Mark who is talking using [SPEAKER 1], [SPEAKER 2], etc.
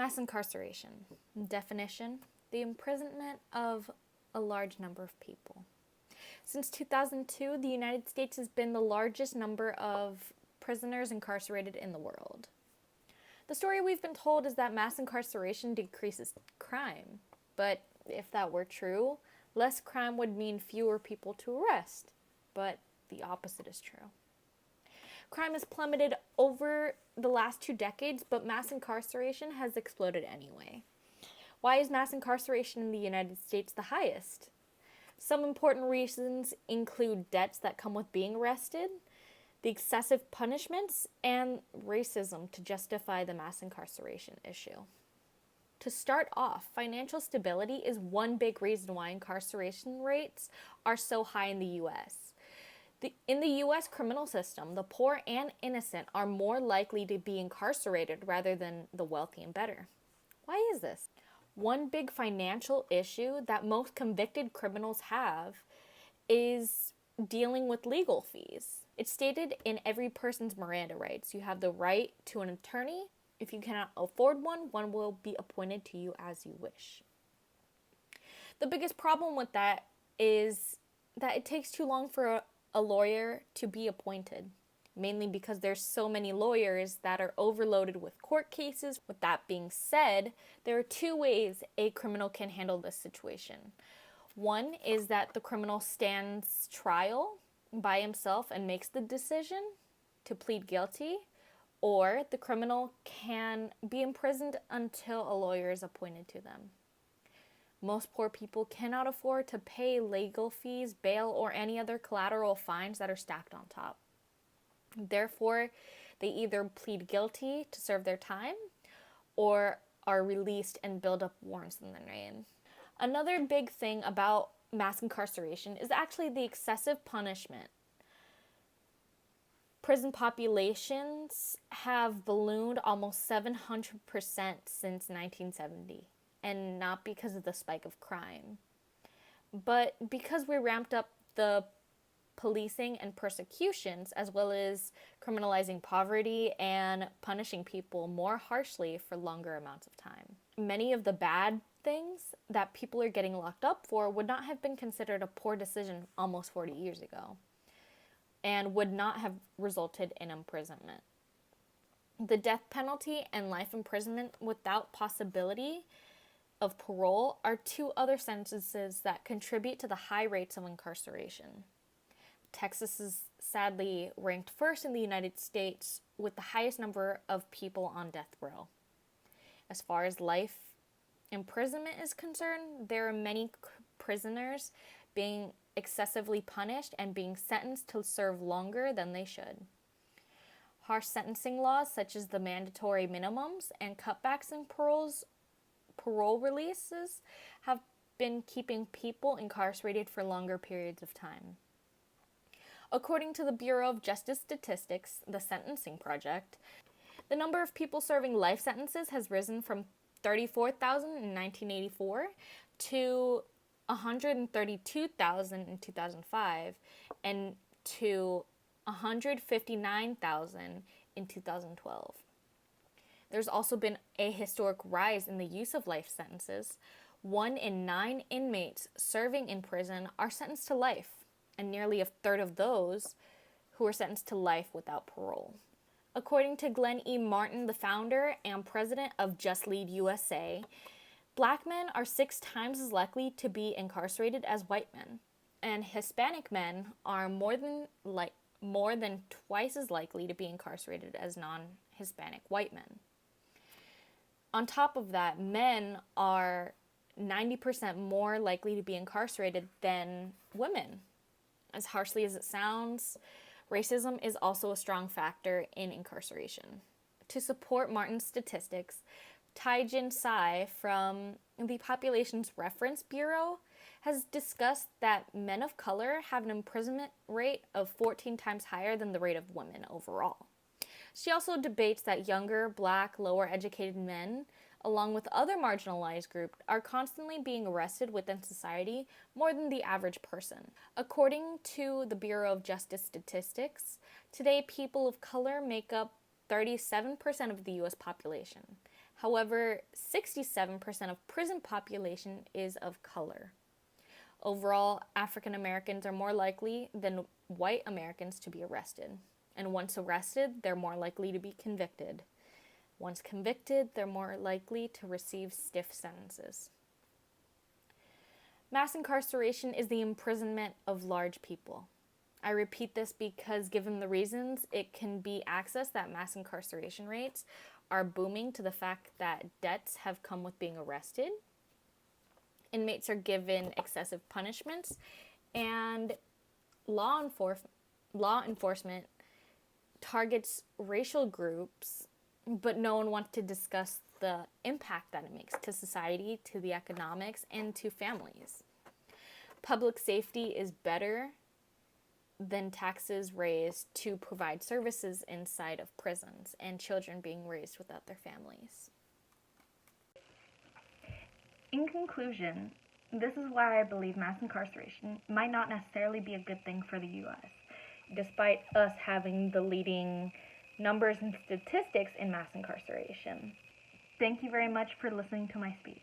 [SPEAKER 1] Mass incarceration. Definition: the imprisonment of a large number of people. Since 2002, the United States has been the largest number of prisoners incarcerated in the world. The story we've been told is that mass incarceration decreases crime. But if that were true, less crime would mean fewer people to arrest. But the opposite is true. Crime has plummeted over the last 2 decades, but mass incarceration has exploded anyway. Why is mass incarceration in the United States the highest? Some important reasons include debts that come with being arrested, the excessive punishments, and racism to justify the mass incarceration issue. To start off, financial stability is one big reason why incarceration rates are so high in the U.S. In the U.S. criminal system, the poor and innocent are more likely to be incarcerated rather than the wealthy and better. Why is this? One big financial issue that most convicted criminals have is dealing with legal fees. It's stated in every person's Miranda rights. You have the right to an attorney. If you cannot afford one, one will be appointed to you as you wish. The biggest problem with that is that it takes too long for a lawyer to be appointed, mainly because there's so many lawyers that are overloaded with court cases. With that being said, there are 2 ways a criminal can handle this situation. One is that the criminal stands trial by himself and makes the decision to plead guilty, or the criminal can be imprisoned until a lawyer is appointed to them. Most poor people cannot afford to pay legal fees, bail, or any other collateral fines that are stacked on top. Therefore, they either plead guilty to serve their time or are released and build up warrants in their name. Another big thing about mass incarceration is actually the excessive punishment. Prison populations have ballooned almost 700% since 1970. And not because of the spike of crime, but because we ramped up the policing and persecutions, as well as criminalizing poverty and punishing people more harshly for longer amounts of time. Many of the bad things that people are getting locked up for would not have been considered a poor decision almost 40 years ago, and would not have resulted in imprisonment. The death penalty and life imprisonment without possibility of parole are 2 other sentences that contribute to the high rates of incarceration. Texas is sadly ranked first in the United States with the highest number of people on death row. As far as life imprisonment is concerned, there are many prisoners being excessively punished and being sentenced to serve longer than they should. Harsh sentencing laws such as the mandatory minimums and cutbacks in parole releases have been keeping people incarcerated for longer periods of time. According to the Bureau of Justice Statistics, the Sentencing Project, the number of people serving life sentences has risen from 34,000 in 1984 to 132,000 in 2005 and to 159,000 in 2012. There's also been a historic rise in the use of life sentences. 1 in 9 inmates serving in prison are sentenced to life, and nearly a third of those who are sentenced to life without parole. According to Glenn E. Martin, the founder and president of Just Lead USA, Black men are 6 times as likely to be incarcerated as white men, and Hispanic men are more than twice as likely to be incarcerated as non-Hispanic white men. On top of that, men are 90% more likely to be incarcerated than women. As harshly as it sounds, racism is also a strong factor in incarceration. To support Martin's statistics, Taijin Tsai from the Populations Reference Bureau has discussed that men of color have an imprisonment rate of 14 times higher than the rate of women overall. She also debates that younger, Black, lower-educated men, along with other marginalized groups, are constantly being arrested within society more than the average person. According to the Bureau of Justice Statistics, today people of color make up 37% of the U.S. population. However, 67% of prison population is of color. Overall, African Americans are more likely than white Americans to be arrested. And once arrested, they're more likely to be convicted. Once convicted, they're more likely to receive stiff sentences. Mass incarceration is the imprisonment of large people. I repeat this because, given the reasons it can be accessed that mass incarceration rates are booming to the fact that debts have come with being arrested, inmates are given excessive punishments, and law enforcement targets racial groups, but no one wants to discuss the impact that it makes to society, to the economics, and to families. Public safety is better than taxes raised to provide services inside of prisons and children being raised without their families.
[SPEAKER 2] In conclusion, this is why I believe mass incarceration might not necessarily be a good thing for the U.S., despite us having the leading numbers and statistics in mass incarceration. Thank you very much for listening to my speech.